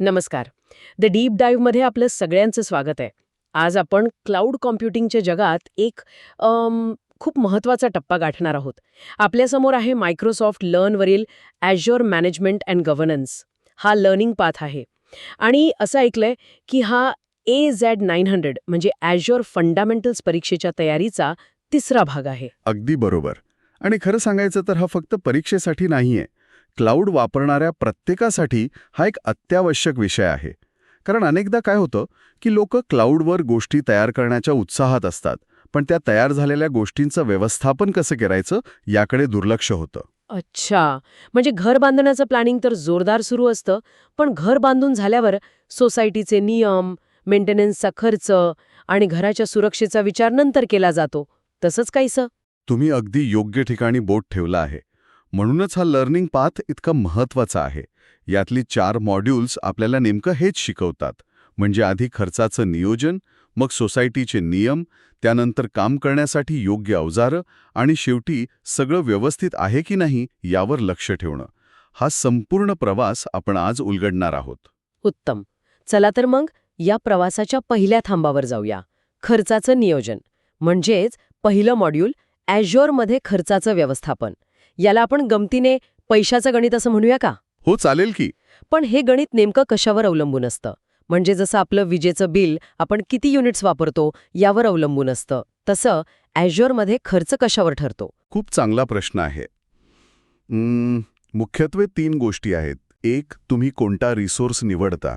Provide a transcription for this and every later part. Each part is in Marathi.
नमस्कार. द डीप डाईव्हमध्ये आपलं सगळ्यांचं स्वागत आहे. आज आपण क्लाउड कॉम्प्युटिंगच्या जगात एक खूप महत्त्वाचा टप्पा गाठणार आहोत. आपल्यासमोर आहे मायक्रोसॉफ्ट लर्नवरील ॲझ्युअर मॅनेजमेंट अँड गव्हर्नन्स हा लर्निंग पाथ आहे. आणि असं ऐकलंय की हा AZ900 म्हणजे ॲझ्युअर फंडामेंटल्स परीक्षेच्या तयारीचा तिसरा भाग आहे. अगदी बरोबर. आणि खरं सांगायचं तर हा फक्त परीक्षेसाठी नाहीये. क्लाउड वापरणाऱ्या प्रत्येकासाठी हा एक अत्यावश्यक विषय आहे. कारण अनेकदा काय होतं की लोक क्लाउडवर गोष्टी तयार करण्याच्या उत्साहात असतात, पण त्या तयार झालेल्या गोष्टींचं व्यवस्थापन कसं करायचं याकडे दुर्लक्ष होतं. अच्छा, म्हणजे घर बांधण्याचं प्लॅनिंग तर जोरदार सुरू असतं, पण घर बांधून झाल्यावर सोसायटीचे नियम, मेंटेनन्सचा खर्च आणि घराच्या सुरक्षेचा विचार नंतर केला जातो. तसंच काहीसं. तुम्ही अगदी योग्य ठिकाणी बोट ठेवला आहे. म्हणूनच हा लर्निंग पाथ इतका महत्त्वाचा आहे. यातली 4 मॉड्यूल्स आपल्याला नेमकं हेच शिकवतात. म्हणजे आधी खर्चाचं नियोजन, मग सोसायटीचे नियम, त्यानंतर काम करण्यासाठी योग्य अवजारं आणि शेवटी सगळं व्यवस्थित आहे की नाही यावर लक्ष ठेवणं. हा संपूर्ण प्रवास आपण आज उलगडणार आहोत. उत्तम. चला तर मग या प्रवासाच्या पहिल्या थांबावर जाऊया. खर्चाचं नियोजन. म्हणजेच पहिलं मॉड्यूल ॲझ्युअरमध्ये खर्चाचं व्यवस्थापन. याला आपण गमतीने पैशाचं गणित असं म्हणूया का? हो, चालेल की. पण हे गणित नेमकं कशावर अवलंबून असतं? म्हणजे जसं आपलं विजेचं बिल आपण किती युनिट्स वापरतो यावर अवलंबून असतं, तसं ॲझ्युअरमध्ये खर्च कशावर ठरतो? खूप चांगला प्रश्न आहे. मुख्यत्वे 3 गोष्टी आहेत. एक, तुम्ही कोणता रिसोर्स निवडता.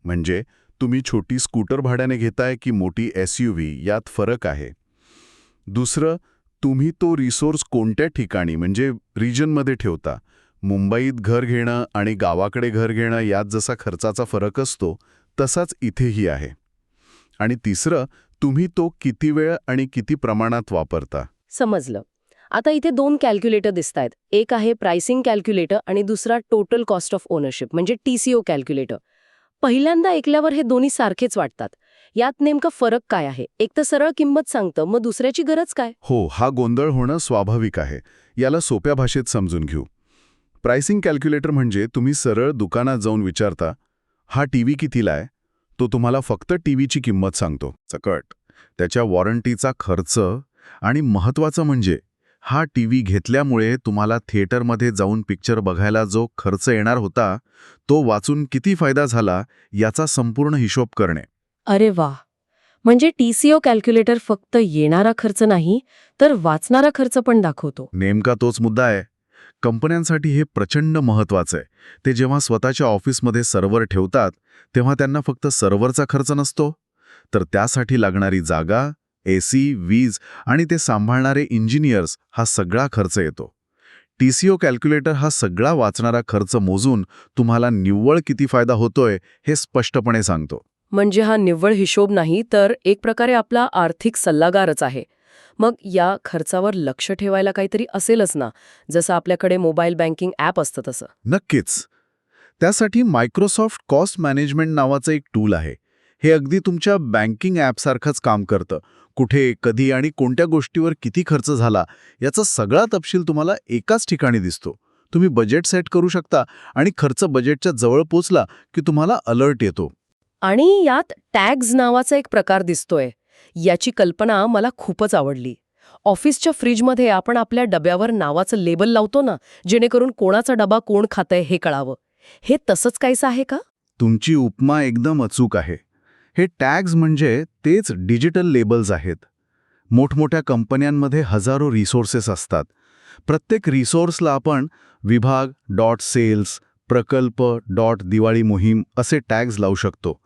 म्हणजे तुम्ही छोटी स्कूटर भाड्याने घेताय की मोठी SUV यात फरक आहे. दुसरं, तुम्ही तो रिसोर्स कोणत्या ठिकाणी म्हणजे रिजनमध्ये ठेवता. मुंबईत घर घेणं आणि गावाकडे घर घेणं यात जसा खर्चाचा फरक असतो तसाच इथेही आहे. आणि तिसरं, तुम्ही तो किती वेळ आणि किती प्रमाणात वापरता. समजलं. आता इथे 2 कॅल्क्युलेटर दिसतायत. एक आहे प्राइसिंग कॅल्क्युलेटर आणि दुसरा टोटल कॉस्ट ऑफ ओनरशिप म्हणजे TCO कॅल्क्युलेटर. पहिल्यांदा ऐकल्यावर हे दोन्ही सारखेच वाटतात. यात नेमका फरक काय आहे? एक तर सरळ किंमत सांगतं, मग दुसऱ्याची गरज काय? हो, हा गोंधळ होणं स्वाभाविक आहे. याला सोप्या भाषेत समजून घेऊ. प्राइसिंग कॅल्क्युलेटर म्हणजे तुम्ही सरळ दुकानात जाऊन विचारता, हा टीव्ही कितीला आहे? तो तुम्हाला फक्त टीव्हीची किंमत सांगतो सकट. त्याच्या वॉरंटीचा खर्च आणि महत्त्वाचं म्हणजे हा टीव्ही घेतल्यामुळे तुम्हाला थिएटरमध्ये जाऊन पिक्चर बघायला जो खर्च येणार होता तो वाचून किती फायदा झाला याचा संपूर्ण हिशोब करणे. अरे वा. म्हणजे TCO कॅल्क्युलेटर फक्त येणारा खर्च नाही, तर वाचणारा खर्च पण दाखवतो. नेमका तोच मुद्दा आहे. कंपन्यांसाठी हे प्रचंड महत्त्वाचं आहे. ते जेव्हा स्वतःच्या ऑफिसमध्ये सर्व्हर ठेवतात तेव्हा त्यांना फक्त सर्व्हरचा खर्च नसतो, तर त्यासाठी लागणारी जागा, AC, वीज आणि ते सांभाळणारे इंजिनियर्स हा सगळा खर्च येतो. TCO कॅल्क्युलेटर हा सगळा वाचणारा खर्च मोजून तुम्हाला निव्वळ किती फायदा होतोय हे स्पष्टपणे सांगतो. म्हणजे हा निव्वळ हिशोब नाही, तर एक प्रकारे आपला आर्थिक सल्लागारच आहे. मग या खर्चावर लक्ष ठेवायला काहीतरी असेलच ना, जसं आपल्याकडे मोबाईल बँकिंग ॲप असतं तसं. नक्कीच. त्यासाठी मायक्रोसॉफ्ट कॉस्ट मॅनेजमेंट नावाचं एक टूल आहे. हे अगदी तुमच्या बँकिंग ॲपसारखंच काम करतं. कुठे, कधी आणि कोणत्या गोष्टीवर किती खर्च झाला याचा सगळा तपशील तुम्हाला एकाच ठिकाणी दिसतो. तुम्ही बजेट सेट करू शकता आणि खर्च बजेटच्या जवळ पोचला की तुम्हाला अलर्ट येतो. आणि यात टॅग्स नावाचा एक प्रकार दिसतोय. याची कल्पना मला खूपच आवडली. ऑफिसच्या फ्रीजमध्ये आपण आपल्या डब्यावर नावाचं लेबल लावतो ना, जेणेकरून कोणाचा डबा कोण खातंय हे कळावं. हे तसंच काहीसं आहे का? तुमची उपमा एकदम अचूक आहे. हे टॅग्स म्हणजे तेच डिजिटल लेबल्स आहेत. मोठमोठ्या कंपन्यांमध्ये हजारो रिसोर्सेस असतात. प्रत्येक रिसोर्सला आपण विभाग.सेल्स, प्रकल्प.दिवाळी मोहीम असे टॅग्स लावू शकतो.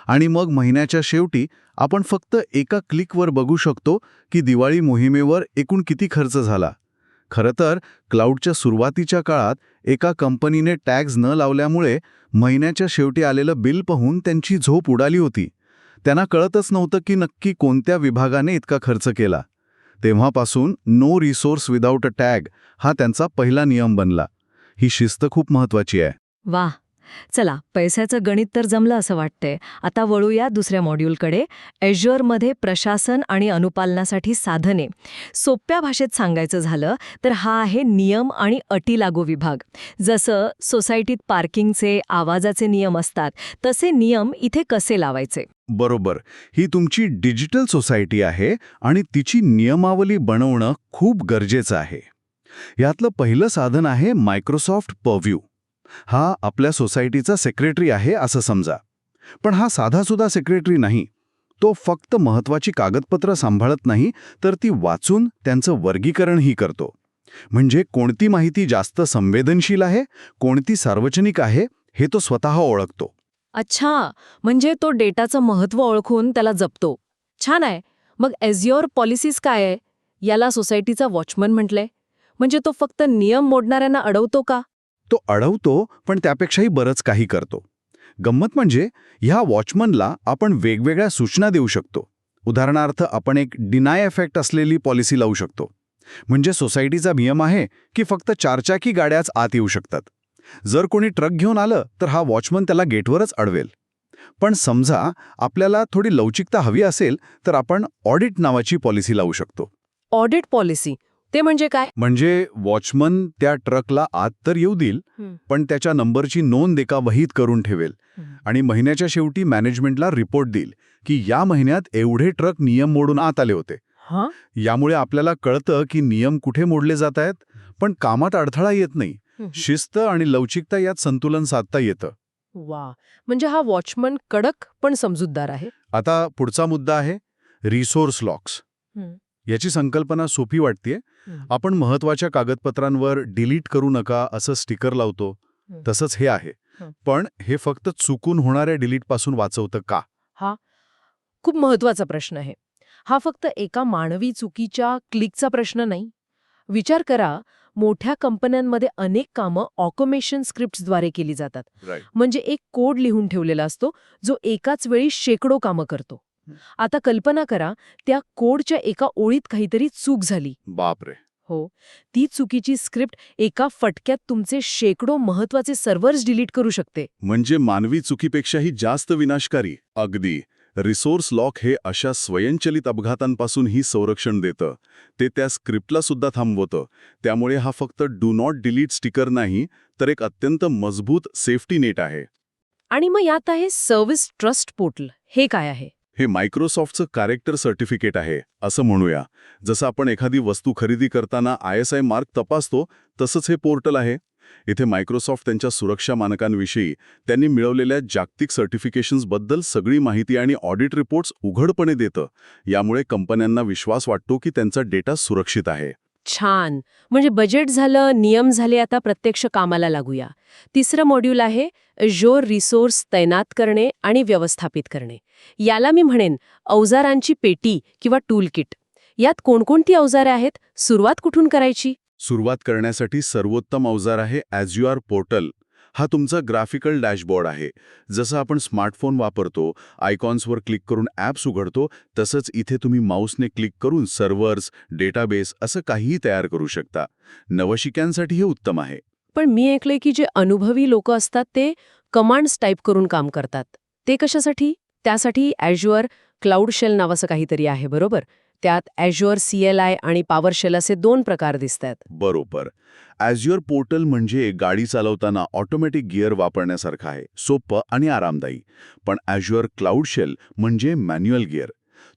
आणि मग महिन्याच्या शेवटी आपण फक्त एका क्लिकवर बघू शकतो की दिवाळी मोहिमेवर एकूण किती खर्च झाला. खरं तर क्लाउडच्या सुरुवातीच्या काळात एका कंपनीने टॅग्स न लावल्यामुळे महिन्याच्या शेवटी आलेलं बिल पाहून त्यांची झोप उडाली होती. त्यांना कळतच नव्हतं की नक्की कोणत्या विभागाने इतका खर्च केला. तेव्हापासून नो रिसोर्स विदाऊट अ टॅग हा त्यांचा पहिला नियम बनला. ही शिस्त खूप महत्त्वाची आहे. वाह. चला, पैशाचं गणित तर जमलं असं वाटतंय. आता वळूया दुसऱ्या मॉड्यूलकडे. Azureमध्ये प्रशासन आणि अनुपालनासाठी साधने. सोप्या भाषेत सांगायचं झालं तर हा आहे नियम आणि अटी लागू विभाग. जसं सोसायटीत पार्किंगचे, आवाजाचे नियम असतात, तसे नियम इथे कसे लावायचे? बरोबर. ही तुमची डिजिटल सोसायटी आहे आणि तिची नियमावली बनवणं खूप गरजेचं आहे. यातलं पहिलं साधन आहे मायक्रोसॉफ्ट पर्व्ह्यू. हा आपल्या सोसायटीचा सेक्रेटरी आहे असं समजा. पण हा साधासुद्धा सेक्रेटरी नाही. तो फक्त महत्त्वाची कागदपत्र सांभाळत नाही, तर ती वाचून त्यांचं वर्गीकरणही करतो. म्हणजे कोणती माहिती जास्त संवेदनशील आहे, कोणती सार्वजनिक आहे, हे तो स्वतः ओळखतो. अच्छा, म्हणजे तो डेटाचं महत्त्व ओळखून त्याला जपतो. छान आहे. मग Azure पॉलिसीज काय आहे? याला सोसायटीचा वॉचमन म्हटलंय. म्हणजे तो फक्त नियम मोडणाऱ्यांना अडवतो का? तो अडवतो, पण त्यापेक्षाही बरंच काही करतो. गंमत म्हणजे ह्या वॉचमनला आपण वेगवेगळ्या सूचना देऊ शकतो. उदाहरणार्थ आपण एक डिनाय इफेक्ट असलेली पॉलिसी लावू शकतो. म्हणजे सोसायटीचा नियम आहे की फक्त चारचाकी गाड्याच आत येऊ शकतात. जर कोणी ट्रक घेऊन आलं तर हा वॉचमन त्याला गेटवरच अडवेल. पण समजा आपल्याला थोडी लवचिकता हवी असेल तर आपण ऑडिट नावाची पॉलिसी लावू शकतो. ऑडिट पॉलिसी ते म्हणजे काय? म्हणजे वॉचमन त्या ट्रकला आत तर येऊ देईल, पण त्याच्या नंबरची नोंद एका वहीत करून ठेवेल आणि महिन्याच्या शेवटी मॅनेजमेंटला रिपोर्ट देईल की या महिन्यात एवढे ट्रक नियम मोडून आत आले होते. यामुळे आपल्याला कळतं की नियम कुठे मोडले जात आहेत, पण कामात अडथळा येत नाही. शिस्त आणि लवचिकता यात संतुलन साधता येतं. वा, म्हणजे हा वॉचमन कडक पण समजूतदार आहे. आता पुढचा मुद्दा आहे रिसोर्स लॉक्स. याची संकल्पना सोपी वाटतेय. आपण महत्वाच्या कागदपत्रांवर डिलीट करू नका असं स्टिकर लावतो. तसंच हे आहे. पण हे फक्त चुकून होणाऱ्या डिलीटपासून वाचवतं का? हा खूप महत्वाचा प्रश्न आहे. हा फक्त एका मानवी चुकीच्या क्लिकचा प्रश्न नाही. विचार करा, मोठ्या कंपन्यांमध्ये अनेक कामं ऑटोमेशन स्क्रिप्ट्सद्वारे केली जातात. म्हणजे एक कोड लिहून ठेवलेला असतो जो एकाच वेळी शेकडो कामं करतो. आता कल्पना करा, त्या कोडच्या एका ओळीत काहीतरी चूक झाली. बापरे. हो, ती चुकीची स्क्रिप्ट एका फटक्यात तुमचे शेकडो महत्वाचे सर्व्हर्स डिलीट करू शकते. म्हणजे मानवी चुकीपेक्षाही जास्त विनाशकारी. अगदी. रिसोर्स लॉक हे अशा स्वयंचलित अपघातांपासूनही संरक्षण देतं. ते त्या स्क्रिप्टला सुद्धा थांबवतं. त्यामुळे हा फक्त डू नॉट डिलीट स्टिकर नाही, तर एक अत्यंत मजबूत सेफ्टी नेट आहे. आणि मग यात आहे सर्व्हिस ट्रस्ट पोर्टल. हे काय आहे? हे मायक्रोसॉफ्टचं कॅरेक्टर सर्टिफिकेट आहे असं म्हणूया. जसं आपण एखादी वस्तू खरेदी करताना ISI मार्क तपासतो, तसंच हे पोर्टल आहे. इथे मायक्रोसॉफ्ट त्यांच्या सुरक्षा मानकांविषयी त्यांनी मिळवलेल्या जागतिक सर्टिफिकेशन्सबद्दल सगळी माहिती आणि ऑडिट रिपोर्ट्स उघडपणे देतं. यामुळे कंपन्यांना विश्वास वाटतो की त्यांचा डेटा सुरक्षित आहे. छान. म्हणजे बजेट झालं, नियम झाले, आता प्रत्यक्ष कामाला लागूया. तिसरं मॉड्यूल आहे Azure रिसोर्स तैनात करणे आणि व्यवस्थापित करणे. याला मी म्हणेन अवजारांची पेटी किंवा टूल किट. यात कोणकोणती अवजारे आहेत? सुरुवात कुठून करायची? सुरुवात करण्यासाठी सर्वोत्तम अवजार आहे Azure पोर्टल. हा तुमचा ग्राफिकल डॅशबोर्ड आहे. जसं आपण स्मार्टफोन वापरतो, आयकॉन्सवर क्लिक करून ॲप्स उघडतो, तसंच इथे तुम्ही माऊसने क्लिक करून सर्व्हर्स, डेटाबेस असं काहीही तयार करू शकता. नवशिक्यांसाठी हे उत्तम आहे. पण मी ऐकलंय की जे अनुभवी लोक असतात ते कमांड्स टाईप करून काम करतात. ते कशासाठी? त्यासाठी Azure क्लाउड शेल नावाचं काहीतरी आहे, बरोबर? त्यात Azure CLI आणि PowerShell असे 2 प्रकार दिसतात. बरोबर. Azure पोर्टल म्हणजे गाडी चालवताना ऑटोमॅटिक गिअर वापरण्यासारखं आहे. सोपं आणि आरामदायी. पण Azure क्लाउड शेल म्हणजे मॅन्युअल गिअर.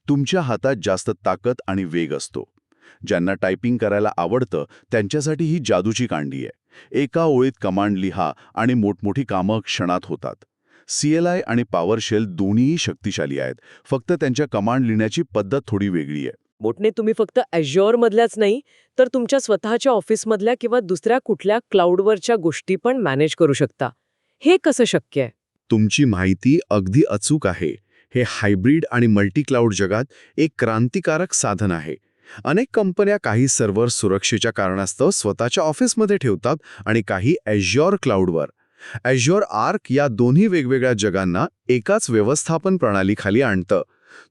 तुमच्या हातात जास्त ताकद आणि वेग असतो. ज्यांना टायपिंग करायला आवडतं त्यांच्यासाठी ही जादूची कांडी आहे. एका ओळीत कमांड लिहा आणि मोठमोठी कामं क्षणात होतात. CLI आणि PowerShell दोन्हीही शक्तिशाली आहेत. फक्त त्यांच्या कमांड लिहिण्याची पद्धत थोडी वेगळी आहे. मोठने तुम्ही फक्त Azure मधल्याच नाही, तर तुमच्या स्वतःच्या ऑफिसमधल्या किंवा दुसऱ्या कुठल्या क्लाउडवरच्या गोष्टी पण मॅनेज करू शकता. हे कसं शक्य आहे? तुमची माहिती अगदी अचूक आहे. हे हायब्रिड आणि मल्टी क्लाउड जगात एक क्रांतिकारक साधन आहे. अनेक कंपन्या काही सर्व्हर सुरक्षेच्या कारणास्तव स्वतःच्या ऑफिसमध्ये ठेवतात आणि काही Azure क्लाउडवर. Azure Arc या दोन्ही वेगवेगळ्या जगांना एकाच व्यवस्थापन प्रणालीखाली आणतं.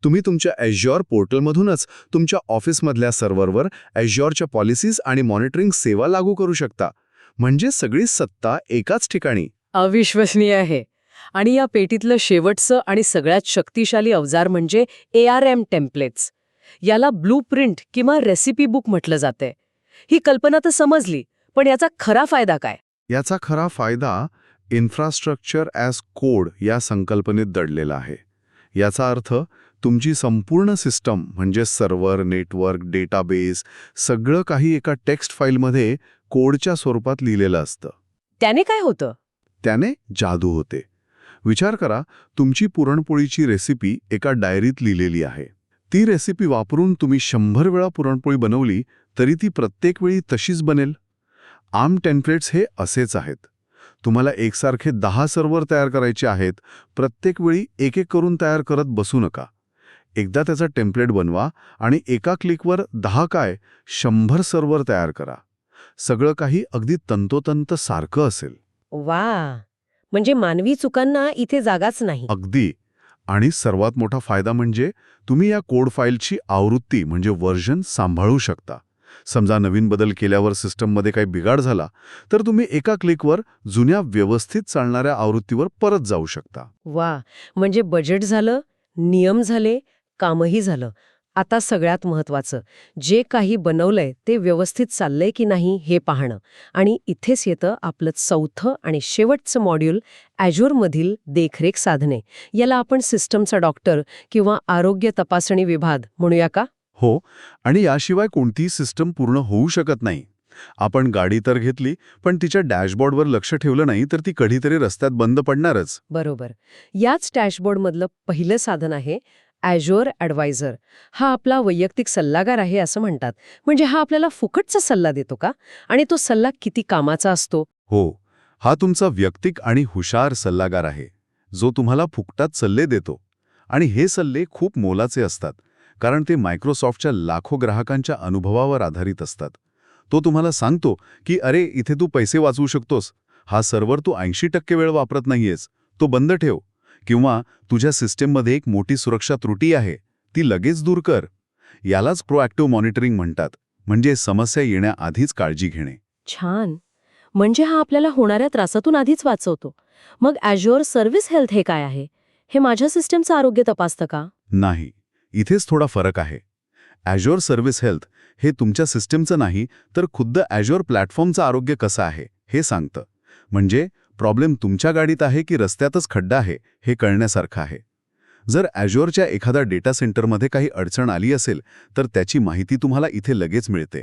तुम्ही तुमच्या Azure पोर्टलमधूनच तुमच्या ऑफिसमधल्या सर्व्हरवर Azureच्या पॉलिसीज आणि मॉनिटरिंग सेवा लागू करू शकता. म्हणजे सगळी सत्ता एकाच ठिकाणी. अविश्वसनीय आहे. आणि या पेटीतलं शेवटचं आणि सगळ्यात शक्तिशाली अवजार म्हणजे ARM टेम्पलेट्स. याला ब्लूप्रिंट किंवा रेसिपी बुक म्हटलं जातंय. ही कल्पना तर समजली, पण याचा खरा फायदा काय? याचा खरा फायदा इन्फ्रास्ट्रक्चर ॲज कोड या संकल्पनेत दडलेला आहे. याचा अर्थ तुमची संपूर्ण सिस्टम म्हणजे सर्व्हर, नेटवर्क, डेटाबेस सगळं काही एका टेक्स्ट फाईलमध्ये कोडच्या स्वरूपात लिहिलेलं असतं. त्याने काय होतं? त्याने जादू होते. विचार करा, तुमची पुरणपोळीची रेसिपी एका डायरीत लिहिलेली आहे. ती रेसिपी वापरून तुम्ही 100 वेळा पुरणपोळी बनवली तरी ती प्रत्येक वेळी तशीच बनेल. ARM टेम्पलेट्स हे असेच आहेत. तुम्हाला एकसारखे 10 सर्व्हर तयार करायचे आहेत, प्रत्येक वेळी एक एक करून तयार करत बसू नका. एकदा त्याचा टेम्पलेट बनवा आणि एका क्लिकवर 10 काय 100 सर्व्हर तयार करा. सगळं काही अगदी तंतोतंत सारखं असेल. वा, म्हणजे मानवी चुकांना इथे जागाच नाही. अगदी. आणि सर्वात मोठा फायदा म्हणजे तुम्ही या कोड फाईलची आवृत्ती म्हणजे व्हर्जन सांभाळू शकता. समजा नवीन बदल केल्यावर सिस्टममध्ये काही बिघाड झाला तर तुम्ही एका क्लिकवर जुन्या व्यवस्थित चालणाऱ्या आवृत्तीवर परत जाऊ शकता. वा, म्हणजे बजेट झालं, नियम झाले, कामही झालं. आता सगळ्यात महत्वाचं, जे काही बनवलंय ते व्यवस्थित चाललंय की नाही हे पाहणं. आणि इथेच येतं आपलं चौथं आणि शेवटचं मॉड्यूल, Azureमधील देखरेख साधने. याला आपण सिस्टमचा डॉक्टर किंवा आरोग्य तपासणी विभाग म्हणूया का? हो, आणि याशिवाय कोणतीही सिस्टम पूर्ण होऊ शकत नाही. आपण गाडी तर घेतली, पण तिच्या डॅशबोर्डवर लक्ष ठेवलं नाही तर ती कधीतरी रस्त्यात बंद पडणारच. बरोबर. याच डॅशबोर्डमधलं पहिलं साधन आहे Azure ॲडवायझर. हा आपला वैयक्तिक सल्लागार आहे असं म्हणतात. म्हणजे हा आपल्याला फुकटचा सल्ला देतो का? आणि तो सल्ला किती कामाचा असतो? हो, हा तुमचा व्यक्तिक आणि हुशार सल्लागार आहे, जो तुम्हाला फुकटात सल्ले देतो. आणि हे सल्ले खूप मोलाचे असतात, कारण ते मायक्रोसॉफ्टच्या लाखो ग्राहकांच्या अनुभवावर आधारित असतात. तो तुम्हाला सांगतो की अरे, इथे तू पैसे वाचवू शकतोस, हा सर्व्हर तू 80% वेळ वापरत नाहीयेस, तो बंद ठेव. किंवा तुझ्या सिस्टीममध्ये एक मोठी सुरक्षा त्रुटी आहे, ती लगेच दूर कर. यालाच प्रोॲक्टिव्ह मॉनिटरिंग म्हणतात, म्हणजे समस्या येण्याआधीच काळजी घेणे. छान. म्हणजे हा आपल्याला होणाऱ्या त्रासातून आधीच वाचवतो. मग Azure सर्व्हिस हेल्थ हे काय आहे? हे माझ्या सिस्टमचं आरोग्य तपासतं का? नाही, इथेच थोडा फरक आहे. Azure सर्व्हिस हेल्थ हे तुमच्या सिस्टीमचं नाही, तर खुद्द Azure प्लॅटफॉर्मचं आरोग्य कसं आहे हे सांगतं. म्हणजे प्रॉब्लेम तुमच्या गाडीत आहे की रस्त्यातच खड्डा आहे हे कळण्यासारखं आहे. जर Azureच्या एखाद्या डेटा सेंटरमध्ये काही अडचण आली असेल तर त्याची माहिती तुम्हाला इथे लगेच मिळते.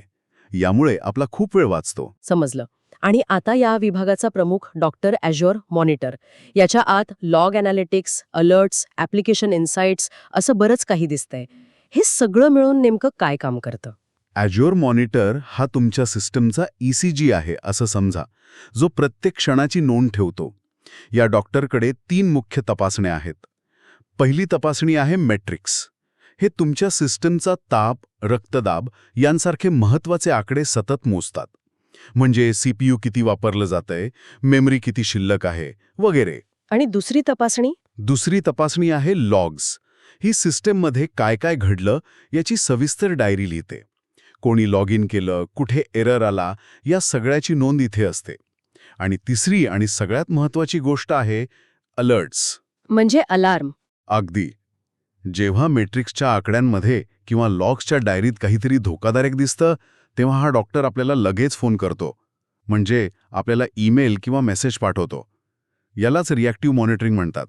यामुळे आपला खूप वेळ वाचतो. समजलं. आणि आता या विभागाचा प्रमुख डॉक्टर Azure मॉनिटर. याच्या आत log analytics, alerts, application insights असं बरंच काही दिसतंय. हे सगळं मिळून नेमकं काय काम करतं? Azure मॉनिटर हा तुमच्या सिस्टमचा ECG आहे असं समजा, जो प्रत्येक क्षणाची नोंद ठेवतो. या डॉक्टरकडे 3 मुख्य तपासण्या आहेत. पहिली तपासणी आहे मेट्रिक्स. हे तुमच्या सिस्टमचा ताप, रक्तदाब यांसारखे महत्त्वाचे आकडे सतत मोजतात. म्हणजे CPU किती वापरलं जातंय, मेमरी किती शिल्लक आहे वगैरे. आणि दुसरी तपासणी? दुसरी तपासणी आहे लॉग्स. ही सिस्टममध्ये काय काय घडलं याची सविस्तर डायरी लिहिते. कोणी लॉग इन केलं, कुठे एरर आला, या सगळ्याची नोंद इथे असते. आणि तिसरी आणि सगळ्यात महत्त्वाची गोष्ट आहे अलर्ट्स. म्हणजे अलार्म. अगदी. जेव्हा मेट्रिक्सच्या आकड्यांमध्ये किंवा लॉग्सच्या डायरीत काहीतरी धोकादायक दिसतं, तेव्हा हा डॉक्टर आपल्याला लगेच फोन करतो. म्हणजे आपल्याला ईमेल किंवा मेसेज पाठवतो. यालाच रिॲक्टिव्ह मॉनिटरिंग म्हणतात.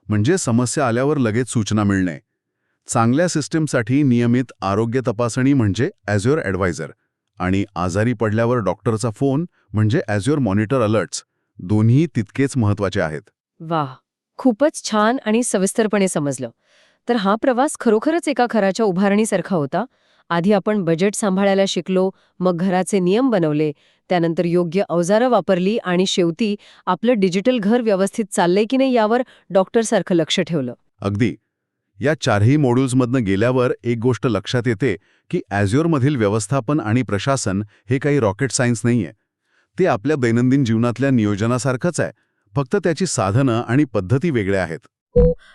म्हणजे समस्या आल्यावर लगेच सूचना मिळणे. चांगल्या सिस्टमसाठी नियमित आरोग्य तपासणी म्हणजे Azure ॲडवायझर, आणि आजारी पडल्यावर डॉक्टरचा फोन म्हणजे Azure मॉनिटर अलर्ट्स. दोन्ही तितकेच महत्त्वाचे आहेत. वाह, खूपच छान आणि सविस्तरपणे समजलं. तर हा प्रवास खरोखरच एका घराच्या उभारणीसारखा होता. आधी आपण बजेट सांभाळायला शिकलो, मग घराचे नियम बनवले, त्यानंतर योग्य अवजारं वापरली आणि शेवटी आपलं डिजिटल घर व्यवस्थित चाललंय की नाही यावर डॉक्टरसारखं लक्ष ठेवलं. अगदी. या 4ही मॉड्यूल्समधनं गेल्यावर एक गोष्ट लक्षात येते की Azureमधील व्यवस्थापन आणि प्रशासन हे काही रॉकेट सायन्स नाहीये. ते आपल्या दैनंदिन जीवनातल्या नियोजनासारखंच आहे, फक्त त्याची साधनं आणि पद्धती वेगळ्या आहेत.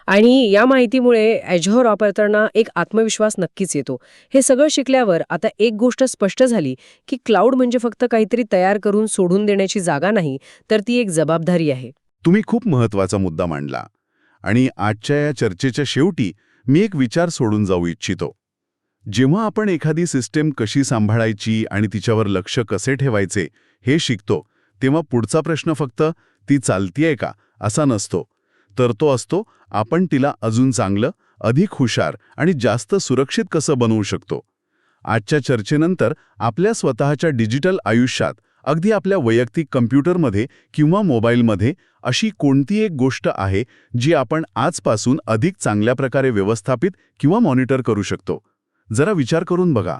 आणि या माहितीमुळे Azure वापरताना एक आत्मविश्वास नक्कीच येतो. हे सगळं शिकल्यावर आता एक गोष्ट स्पष्ट झाली की क्लाउड म्हणजे फक्त काहीतरी तयार करून सोडून देण्याची जागा नाही, तर ती एक जबाबदारी आहे. तुम्ही खूप महत्त्वाचा मुद्दा मांडला. आणि आजच्या या चर्चेच्या शेवटी मी एक विचार सोडून जाऊ इच्छितो. जेव्हा आपण एखादी सिस्टीम कशी सांभाळायची आणि तिच्यावर लक्ष कसे ठेवायचे हे शिकतो, तेव्हा पुढचा प्रश्न फक्त ती चालतीये का असा नसतो, तर तो असतो आपण तिला अजून चांगलं, अधिक हुशार आणि जास्त सुरक्षित कसं बनवू शकतो. आजच्या चर्चेनंतर आपल्या स्वतःच्या डिजिटल आयुष्यात, अगदी आपल्या वैयक्तिक कम्प्युटरमध्ये किंवा मोबाईलमध्ये अशी कोणती एक गोष्ट आहे जी आपण आजपासून अधिक चांगल्या प्रकारे व्यवस्थापित किंवा मॉनिटर करू शकतो? जरा विचार करून बघा.